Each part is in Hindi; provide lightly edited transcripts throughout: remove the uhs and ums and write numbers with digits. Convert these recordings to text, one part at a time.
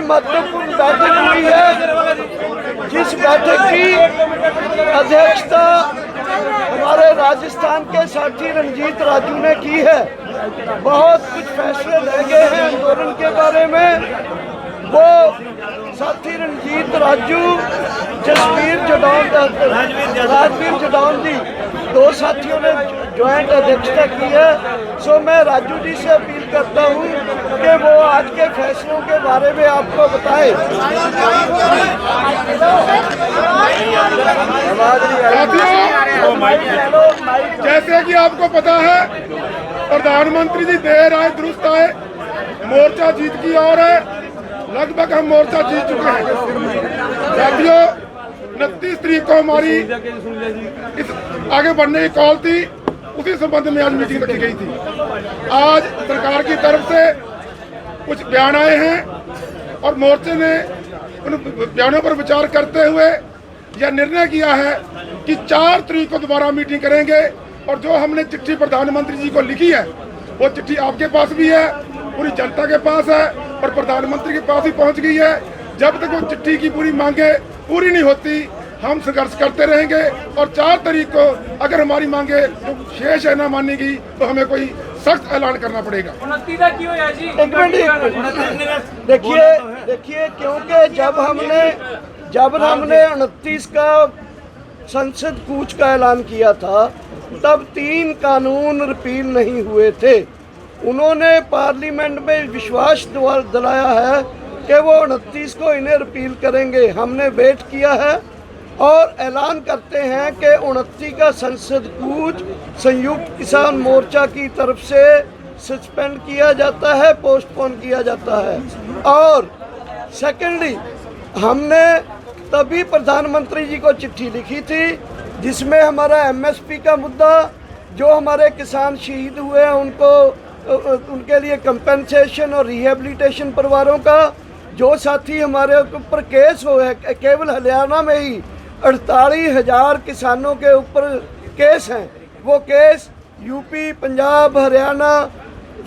महत्वपूर्ण बैठक हुई है, जिस बैठक की अध्यक्षता हमारे राजस्थान के साथी रंजीत राजू ने की है। बहुत कुछ फैसले ले गए हैं आंदोलन के बारे में। वो साथी रंजीत राजू, राजवीर जडौन जी, दो साथियों ने ज्वाइंट अध्यक्षता की है। सो मैं राजू जी से अपील करता हूँ कि वो आज के फैसलों के बारे में आपको बताएं। जैसे कि आपको पता है, प्रधानमंत्री जी देर आए दुरुस्त आए, मोर्चा जीत की ओर है। लगभग हम मोर्चा जीत चुके हैं साथियों। 29 तारीख को हमारी इस आगे बढ़ने की कॉल थी, उसी संबंध में आज मीटिंग रखी गई थी। आज सरकार की तरफ से कुछ बयान आए हैं और मोर्चे ने उन बयानों पर विचार करते हुए यह निर्णय किया है कि 4 तारीख को दोबारा मीटिंग करेंगे। और जो हमने चिट्ठी प्रधानमंत्री जी को लिखी है, वो चिट्ठी आपके पास भी है, पूरी जनता के पास है और प्रधानमंत्री के पास ही पहुंच गई है। जब तक वो चिट्ठी की पूरी मांगे पूरी नहीं होती, हम संघर्ष करते रहेंगे। और 4 तारीख को अगर हमारी मांगे जो शेष है ना मानी गई, तो हमें कोई सख्त ऐलान करना पड़ेगा। देखिए क्योंकि जब हमने 29 का संसद कूच का ऐलान किया था, तब 3 कानून रिपील नहीं हुए थे। उन्होंने पार्लियामेंट में विश्वास दिलाया है कि वो 29 को इन्हें रिपील करेंगे। हमने वेट किया है और ऐलान करते हैं कि 29 का संसद कूच संयुक्त किसान मोर्चा की तरफ से सस्पेंड किया जाता है, पोस्टपोन किया जाता है। और सेकेंडली, हमने तभी प्रधानमंत्री जी को चिट्ठी लिखी थी जिसमें हमारा एमएसपी का मुद्दा, जो हमारे किसान शहीद हुए हैं उनके लिए कंपेंसेशन और रिहेबिलिटेशन परिवारों का, जो साथी हमारे ऊपर केस हो है, केवल हरियाणा में ही 48,000 किसानों के ऊपर केस हैं। वो केस यूपी, पंजाब, हरियाणा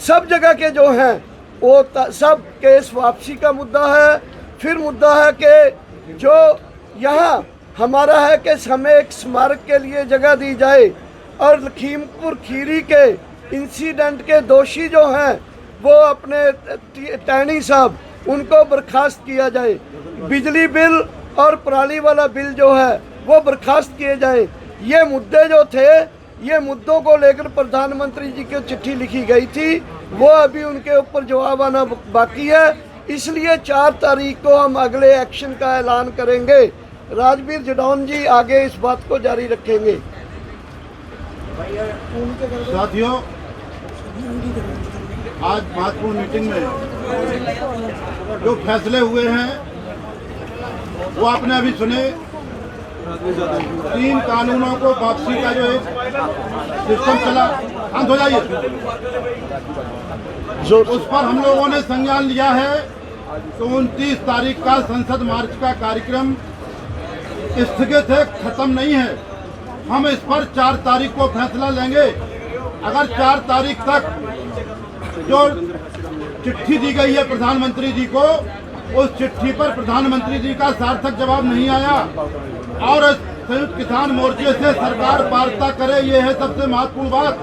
सब जगह के जो हैं, वो सब केस वापसी का मुद्दा है। फिर मुद्दा है कि जो यहाँ हमारा है कि हमें एक स्मारक के लिए जगह दी जाए और लखीमपुर खीरी के इंसिडेंट के दोषी जो हैं, वो अपने टैनी साहब, उनको बर्खास्त किया जाए। बिजली बिल और पराली वाला बिल जो है वो बर्खास्त किए जाए। ये मुद्दे जो थे, ये मुद्दों को लेकर प्रधानमंत्री जी को चिट्ठी लिखी गई थी, वो अभी उनके ऊपर जवाब आना बाकी है। इसलिए 4 तारीख को हम अगले एक्शन का ऐलान करेंगे। राजवीर जडौन जी आगे इस बात को जारी रखेंगे। साथियों, आज महत्वपूर्ण मीटिंग में जो फैसले हुए हैं वो आपने अभी सुने। 3 कानूनों को वापसी का जो एक सिस्टम चला, अंत हो जाइए, उस पर हम लोगों ने संज्ञान लिया है। तो 29 तारीख का संसद मार्च का कार्यक्रम स्थगित है, खत्म नहीं है। हम इस पर 4 तारीख को फैसला लेंगे। अगर 4 तारीख तक जो चिट्ठी दी गई है प्रधानमंत्री जी को, उस चिट्ठी पर प्रधानमंत्री जी का सार्थक जवाब नहीं आया और संयुक्त किसान मोर्चे से सरकार वार्ता करे, ये है सबसे महत्वपूर्ण बात।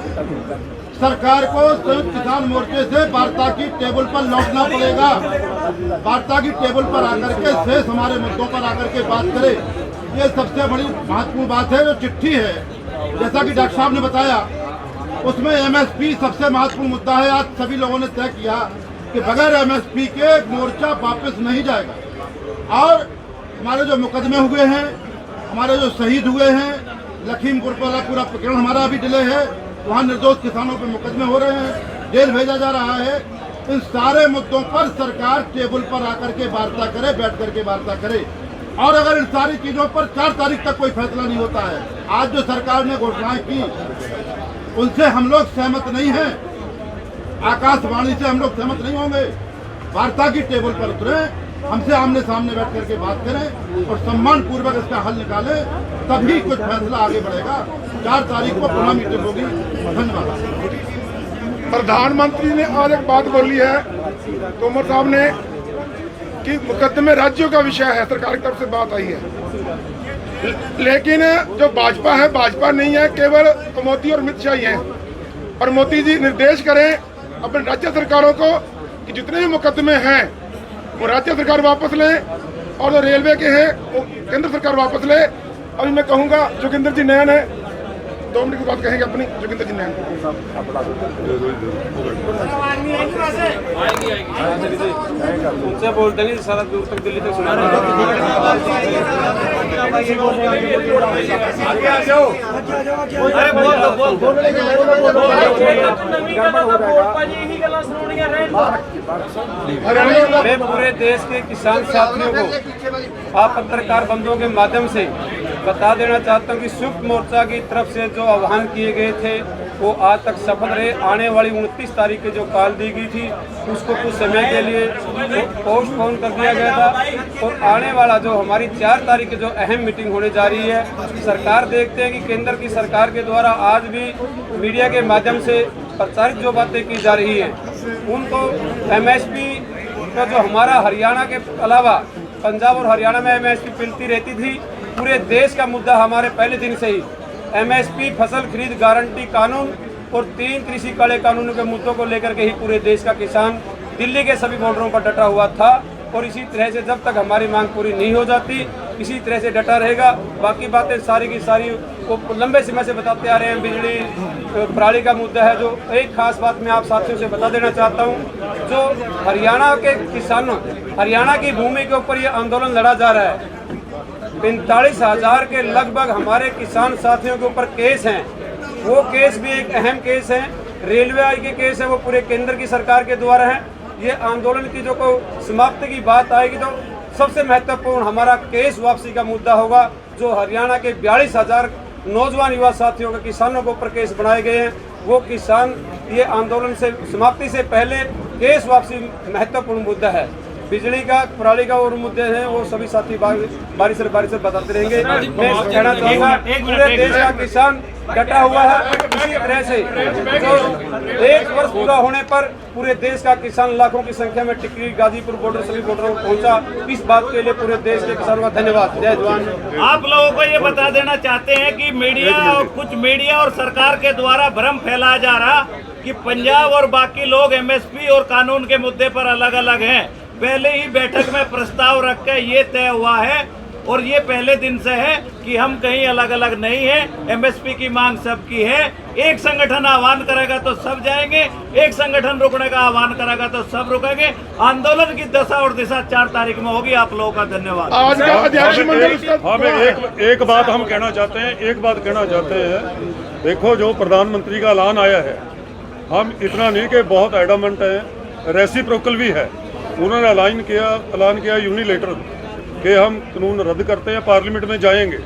सरकार को संयुक्त किसान मोर्चे से वार्ता की टेबल पर लौटना पड़ेगा। वार्ता की टेबल पर आकर के शेष हमारे मुद्दों पर आकर के बात करे, ये सबसे बड़ी महत्वपूर्ण बात है। जो चिट्ठी है, जैसा कि डॉक्टर साहब ने बताया, उसमें एमएसपी सबसे महत्वपूर्ण मुद्दा है। आज सभी लोगों ने तय किया कि बगैर एमएसपी के मोर्चा वापस नहीं जाएगा। और हमारे जो मुकदमे हुए हैं, हमारे जो शहीद हुए हैं, लखीमपुर वाला पूरा प्रकरण हमारा अभी डिले है, वहाँ निर्दोष किसानों पर मुकदमे हो रहे हैं, जेल भेजा जा रहा है। इन सारे मुद्दों पर सरकार टेबल पर आकर के वार्ता करे, बैठ करके वार्ता करे। और अगर इन सारी चीजों पर 4 तारीख तक कोई फैसला नहीं होता है, आज जो सरकार ने घोषणाएं की उनसे हम लोग सहमत नहीं हैं, आकाशवाणी से हम लोग सहमत नहीं होंगे। वार्ता की टेबल पर उतरे, हमसे आमने सामने बैठ करके बात करें और सम्मान पूर्वक इसका हल निकालें, तभी कुछ फैसला आगे बढ़ेगा। 4 तारीख को पुनः मीटिंग होगी। धन्यवाद। प्रधानमंत्री ने आज एक बात बोली है, तोमर साहब ने, कि मुकदमे राज्यों का विषय है, सरकार की तरफ से बात आई है। लेकिन जो भाजपा है, भाजपा नहीं है, केवल मोदी और अमित शाह ही है। और मोदी जी निर्देश करें अपने राज्य सरकारों को कि जितने भी मुकदमे हैं वो राज्य सरकार वापस लें, और जो रेलवे के हैं वो केंद्र सरकार वापस ले। अभी मैं कहूँगा जोगिंदर जी नयन है, 2 मिनट की बात कहेंगे अपनी। जोगिंदर जी नयन उनसे बोल देंगे सारा दूर तक, दिल्ली तक सुना मैं पूरे देश के किसान साथियों को आप पत्रकार बंधुओं के माध्यम से बता देना चाहता हूं कि संयुक्त मोर्चा की तरफ से जो आह्वान किए गए थे वो आज तक सफल रहे। आने वाली 29 तारीख की जो कॉल दी गई थी उसको कुछ समय के लिए पोस्टपोन कर दिया गया था, और आने वाला जो हमारी 4 तारीख की जो अहम मीटिंग होने जा रही है, सरकार देखते हैं कि केंद्र की सरकार के द्वारा आज भी मीडिया के माध्यम से प्रचारित जो बातें की जा रही हैं उनको MSP का जो हमारा हरियाणा के अलावा पंजाब और हरियाणा में MSP मिलती रहती थी, पूरे देश का मुद्दा हमारे पहले दिन से ही MSP, फसल खरीद गारंटी कानून और 3 कृषि काले कानूनों के मुद्दों को लेकर के ही पूरे देश का किसान दिल्ली के सभी बॉर्डरों पर डटा हुआ था। और इसी तरह से जब तक हमारी मांग पूरी नहीं हो जाती इसी तरह से डटा रहेगा। बाकी बातें सारी की सारी वो लंबे समय से बताते आ रहे हैं। बिजली प्रणाली का मुद्दा है, जो एक खास बात मैं आप साथियों से बता देना चाहता हूं, जो हरियाणा के किसानों, हरियाणा की भूमि के ऊपर ये आंदोलन लड़ा जा रहा है। 45,000 के लगभग हमारे किसान साथियों के ऊपर केस हैं, वो केस भी एक अहम केस है। रेलवे के केस है वो पूरे केंद्र की सरकार के द्वारा है। ये आंदोलन की जो को समाप्ति की बात आएगी तो सबसे महत्वपूर्ण हमारा केस वापसी का मुद्दा होगा। जो हरियाणा के 42,000 नौजवान युवा साथियों के किसानों के ऊपर केस बनाए गए हैं, वो किसान ये आंदोलन से समाप्ति से पहले केस वापसी महत्वपूर्ण मुद्दा है। बिजली का प्रणाली का और मुद्दे हैं वो सभी साथी बारी से बताते रहेंगे। मैं कहना चाहूँगा पूरे देश का किसान डटा हुआ है। इसी तरह से जो 1 वर्ष पूरा होने पर पूरे देश का किसान लाखों की संख्या में टिकरी, गाजीपुर बॉर्डर सभी बॉर्डरों पर पहुंचा। इस बात के लिए पूरे देश के किसानों का धन्यवाद। जय जवान। आप लोगों को ये बता देना चाहते हैं कि मीडिया और कुछ मीडिया और सरकार के द्वारा भ्रम फैलाया जा रहा कि पंजाब और बाकी लोग MSP और कानून के मुद्दे पर अलग अलग हैं। पहले ही बैठक में प्रस्ताव रख के ये तय हुआ है और ये पहले दिन से है कि हम कहीं अलग अलग नहीं है। MSP की मांग सबकी है। एक संगठन आह्वान करेगा तो सब जाएंगे, एक संगठन रुकने का आह्वान करेगा तो सब रुकेंगे। आंदोलन की दशा और दिशा 4 तारीख में होगी। आप लोगों का धन्यवाद। आज का अध्यक्ष मंडल हमें एक बात हम कहना चाहते हैं, देखो जो प्रधानमंत्री का ऐलान आया है, हम इतना नहीं कि बहुत एडमेंट हैं, रेसिप्रोकल भी है। उन्होंने ऐलान किया यूनिलेटर कि हम कानून रद्द करते हैं, पार्लियामेंट में जाएंगे,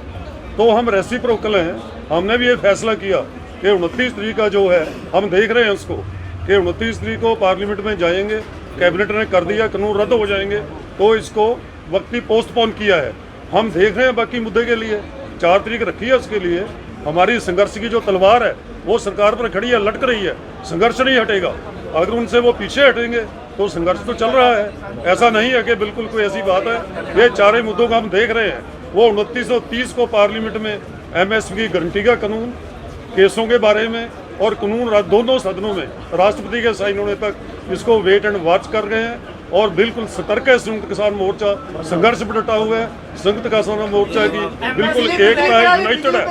तो हम रेसिप्रोकल हैं। हमने भी ये फैसला किया कि 29 तारीख का जो है हम देख रहे हैं उसको कि 29 तारीख को पार्लियामेंट में जाएंगे। कैबिनेट ने कर दिया कानून रद्द हो जाएंगे, तो इसको वक्ती पोस्टपोन किया है। हम देख रहे हैं बाकी मुद्दे के लिए 4 तारीख रखी है। उसके लिए हमारी संघर्ष की जो तलवार है वो सरकार पर खड़ी है, लटक रही है। संघर्ष नहीं हटेगा। अगर उनसे वो पीछे हटेंगे तो संघर्ष तो चल रहा है। ऐसा नहीं है कि बिल्कुल कोई ऐसी बात है। ये 4 मुद्दों को हम देख रहे हैं। वो 2930 को पार्लियामेंट में MSP की गारंटी का कानून, केसों के बारे में और कानून दोनों सदनों में राष्ट्रपति के साइन होने तक इसको वेट एंड वॉच कर रहे हैं। और बिल्कुल सतर्क है संयुक्त किसान मोर्चा, संघर्ष पर डटा हुआ है। संयुक्त किसान मोर्चा की बिल्कुल एकता है, यूनाइटेड है।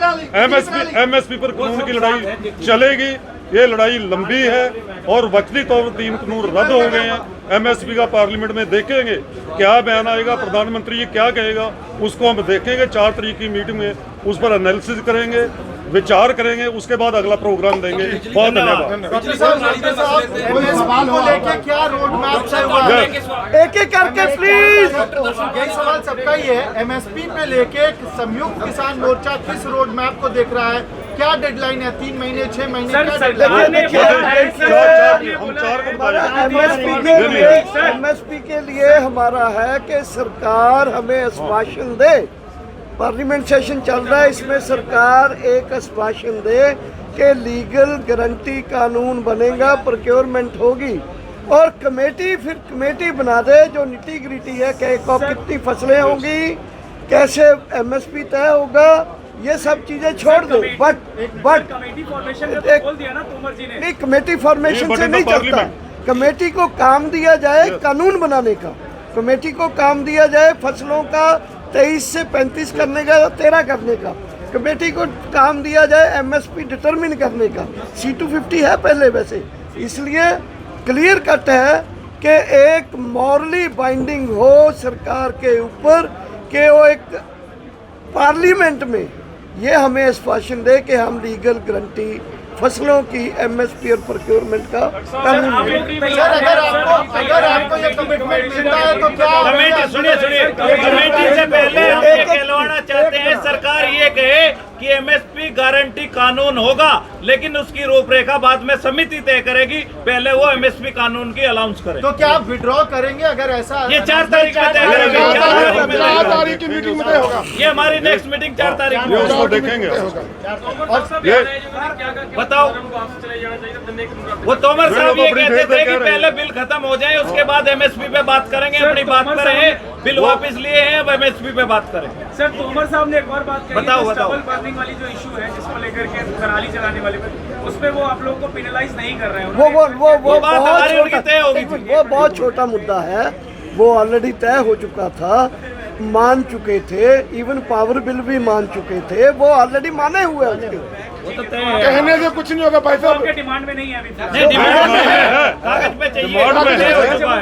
MSP पर कानून की लड़ाई चलेगी। ये लड़ाई लंबी है और वक्ती तौर पर 3 कानून रद्द हो गए हैं। MSP का पार्लियामेंट में देखेंगे क्या बयान आएगा, प्रधानमंत्री ये क्या कहेगा, उसको हम देखेंगे। 4 तारीख की मीटिंग में उस पर एनालिसिस करेंगे, विचार करेंगे, उसके बाद अगला प्रोग्राम देंगे। बहुत धन्यवाद। क्या रोड मैप एक एक करके प्लीज। यही सवाल सबका ही है। MSP पे लेके संयुक्त किसान मोर्चा किस रोड मैप को देख रहा है? क्या डेडलाइन है? 3 महीने, 6 महीने? MSP के लिए हमारा है कि सरकार हमें आश्वासन दे। पार्लियामेंट सेशन चल रहा है, इसमें सरकार एक आश्वासन दे कि लीगल गारंटी कानून बनेगा, प्रोक्योरमेंट होगी। और कमेटी फिर कमेटी बना दे जो निटी ग्रिटी है कि कब कितनी फसलें होंगी, कैसे एमएसपी तय होगा, ये सब चीजें छोड़ दो। बट कमेटी फॉर्मेशन का तो बोल दिया ना तोमर जी ने। नहीं, कमेटी फॉर्मेशन से नहीं चलता। कमेटी को काम दिया जाए कानून बनाने का, कमेटी को काम दिया जाए फसलों का 23 से 35 करने का या 13 करने का, कमेटी को काम दिया जाए एमएसपी डिटरमिन करने का। C250 है पहले वैसे, इसलिए क्लियर कट है कि एक मॉरली बाइंडिंग हो सरकार के ऊपर कि वो एक पार्लियामेंट में ये हमें आश्वासन दे कि हम लीगल गारंटी फसलों की एमएसपी और प्रोक्योरमेंट का कानून अगर आपको ये कमिटमेंट मिलता है तो क्या कमेटी सुनिए कमेटी से पहले हम ये कहलवाना चाहते हैं, सरकार ये कहे कि एमएसपी गारंटी कानून होगा, लेकिन उसकी रूपरेखा बाद में समिति तय करेगी, पहले वो एमएसपी कानून की अलाउंस करे। तो क्या आप विड्रॉ करेंगे अगर ऐसा? ये 4 तारीख में तय करेंगे। 4 तारीख की मीटिंग में तय होगा। ये हमारी नेक्स्ट मीटिंग 4 तारीख में ये होगी। उसको देखेंगे। बताओ, वो तोमर साहब ये कहते थे कि पहले बिल खत्म हो जाए उसके बाद एमएसपी पे बात करेंगे, अपनी बात करें, बिल वापस लिए हैं अब एमएसपी पे बात करें। सर तोमर साहब ने एक और बात कही, बताओ। डबल बर्निंग वाली जो इशू है जिसको लेकर के पराली जलाने वाले पे, उस पे वो आप लोगों को पेनलाइज नहीं कर रहे हैं। वो बात हमारी उनकी तय होगी थी। वो बहुत छोटा मुद्दा है, वो ऑलरेडी तय हो चुका था, मान चुके थे, इवन पावर बिल भी मान चुके थे, वो ऑलरेडी माने हुए हैं उसके। कहने से कुछ नहीं होगा भाई साहब। आपके डिमांड में नहीं है अभी तक। नहीं, डिमांड में है, कागज पे चाहिए, डिमांड में है।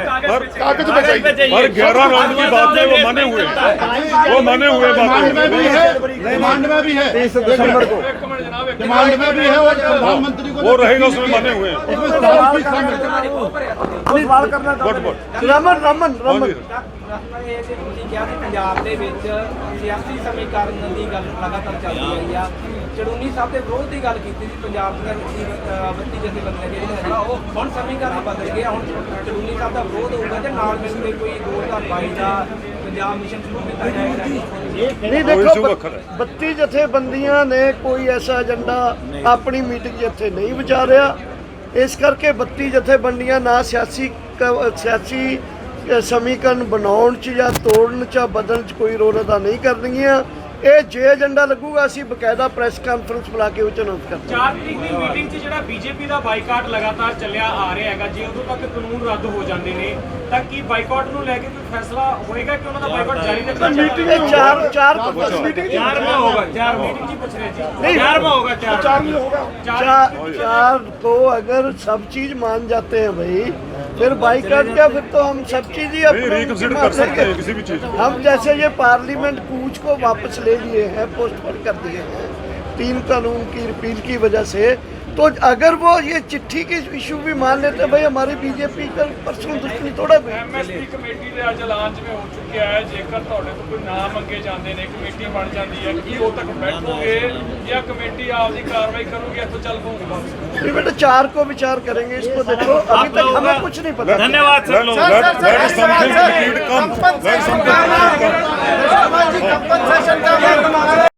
कागज पे कागज पे चाहिए। पर 11 राउंड की बात है, वो माने हुए हैं, वो माने हुए डिमांड में भी बात है, डिमांड में भी है, 30 दिसंबर को डिमांड में भी है और प्रधानमंत्री को वो रहेगा, उसमें माने हुए हैं। उसमें सारी चीज शामिल है। सवाल करना रमन ਇਹ ਤੇ ਤੁਸੀਂ ਕਿਹਾ ਕਿ ਪੰਜਾਬ ਦੇ ਵਿੱਚ ਸਿਆਸੀ ਸਮੀਕਰਨ ਦੀ ਗੱਲ ਲਗਾਤਾਰ ਚੱਲਦੀ ਰਹੀ ਆ। ਚੜੂਨੀ ਸਾਹਿਬ ਦੇ ਵਿਰੋਧ ਦੀ ਗੱਲ ਕੀਤੀ ਸੀ ਪੰਜਾਬ ਦੀਆਂ ਬੱਤੀ ਜਥੇਬੰਦੀਆਂ ਜਿਹੜੀਆਂ ਹੈਗੀਆਂ, ਉਹ ਹੁਣ ਸਮੀਕਰਨ ਬਦਲ ਗਿਆ। ਹੁਣ ਚੜੂਨੀ ਸਾਹਿਬ ਦਾ ਵਿਰੋਧ ਹੋਊਗਾ ਤੇ ਨਾਲ ਮਿਲ ਕੇ ਕੋਈ 2022 ਦਾ ਪੰਜਾਬ ਮਿਸ਼ਨ ਸ਼ੁਰੂ ਕੀਤਾ ਜਾਏਗਾ। नहीं देखो, 32 जथेबंदियां ने कोई ऐसा एजेंडा अपनी मीटिंग ਇੱਥੇ नहीं ਵਿਚਾਰਿਆ, ਇਸ ਕਰਕੇ 32 ਜਥੇਬੰਦੀਆਂ ਨਾ ਸਿਆਸੀ समीकरण बनाने च या तोड़ने च बदलने च कोई रोल अदा नहीं करनगियां। ਇਹ ਜੇ ਏਜੰਡਾ ਲੱਗੂਗਾ ਅਸੀਂ ਬਕਾਇਦਾ ਪ੍ਰੈਸ ਕਾਨਫਰੰਸ ਬੁਲਾ ਕੇ ਉਹ ਚ ਅਨਾਉਂਸ ਕਰਾਂਗੇ। 4 ਤਰੀਕ ਦੀ ਮੀਟਿੰਗ 'ਚ ਜਿਹੜਾ ਬੀਜੇਪੀ ਦਾ ਬਾਈਕਾਟ ਲਗਾਤਾਰ ਚੱਲਿਆ ਆ ਰਿਹਾ ਹੈਗਾ, ਜੇ ਉਦੋਂ ਤੱਕ ਕਾਨੂੰਨ ਰੱਦ ਹੋ ਜਾਂਦੇ ਨੇ ਤਾਂ ਕੀ ਬਾਈਕਾਟ ਨੂੰ ਲੈ ਕੇ ਕੋਈ ਫੈਸਲਾ ਹੋਏਗਾ ਕਿ ਉਹਨਾਂ ਦਾ ਬਾਈਕਾਟ ਜਾਰੀ ਰੱਖਣਾ ਚਾਹੀਦਾ? ਇਹ ਚਾਰ में होगा, 4 ਮੀਟਿੰਗ 'ਚ ਪੁੱਛ ਰਹੇ ਜੀ। नहीं 4 में होगा, 4 में होगा। चार को अगर सब चीज मान जाते हैं भाई, फिर बाइकाट क्या, फिर तो हम सब चीज ही अपने रिकंसिडर कर सकते हैं किसी भी चीज को। हम जैसे ये पार्लियामेंट कूच को वापस ले लिए हैं, पोस्टपोन कर दिए हैं 3 कानून की रिपील की वजह से, तो अगर वो ये चिट्ठी की इशू भी मान लेते भाई, हमारी बीजेपी का पर्सनल दुश्मनी थोड़ा भी। ਐਮਐਸਪੀ ਕਮੇਟੀ ਦੇ ਅੱਜ ਐਲਾਨ ਜਿਵੇਂ ਹੋ ਚੁੱਕਿਆ ਹੈ, ਜੇਕਰ ਤੁਹਾਡੇ ਤੋਂ ਕੋਈ ਨਾਮ ਮੰਗੇ ਜਾਂਦੇ ਨੇ, ਕਮੇਟੀ ਬਣ ਜਾਂਦੀ ਹੈ, ਕੀ ਉਦੋਂ ਤੱਕ ਬੈਠੋਗੇ ਜਾਂ कमेटी आपकी कार्रवाई करोगे तो चल पाऊंगा? बेटा 4 को विचार करेंगे इसको, देखो अभी तक हमें कुछ नहीं पता। धन्यवाद सब लोग। Let something come.